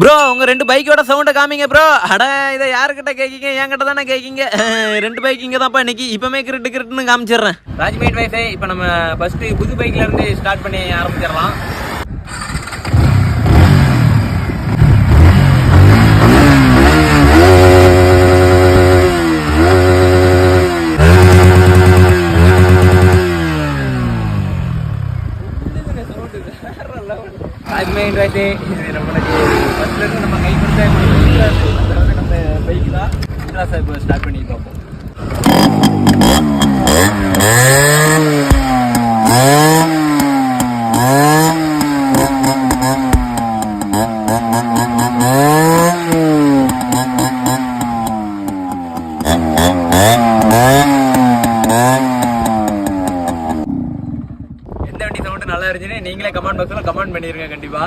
Bro உங்க ரெண்டு பைக்கோட சவுண்ட காமிங்க ப்ரோ. அட இதை யாருக்கிட்ட கேட்கீங்க? என்கிட்ட தானே கேட்கீங்க. ரெண்டு பைக் இங்கே தான்ப்பா இன்னைக்கு. இப்பவுமே கிரிட்டுன்னு காமிச்சிடுறேன். ராஜ்மேட் வைஃபை இப்போ நம்ம ஃபர்ஸ்ட் புது பைக்ல இருந்து ஸ்டார்ட் பண்ணி ஆரம்பிச்சிடலாம். ராஜ்மேட் வைஃபை நம்மளுக்கு ஃபர்ஸ்ட்ல இருந்து நம்ம கை கொடுத்த நம்ம பைக் தான். இப்போ ஸ்டார்ட் பண்ணி பார்ப்போம். எந்த வண்டி சவுண்ட் நல்லா இருந்துச்சுன்னு நீங்களே கமெண்ட் பாக்ஸ்ல கமெண்ட் பண்ணிருங்க கண்டிப்பா.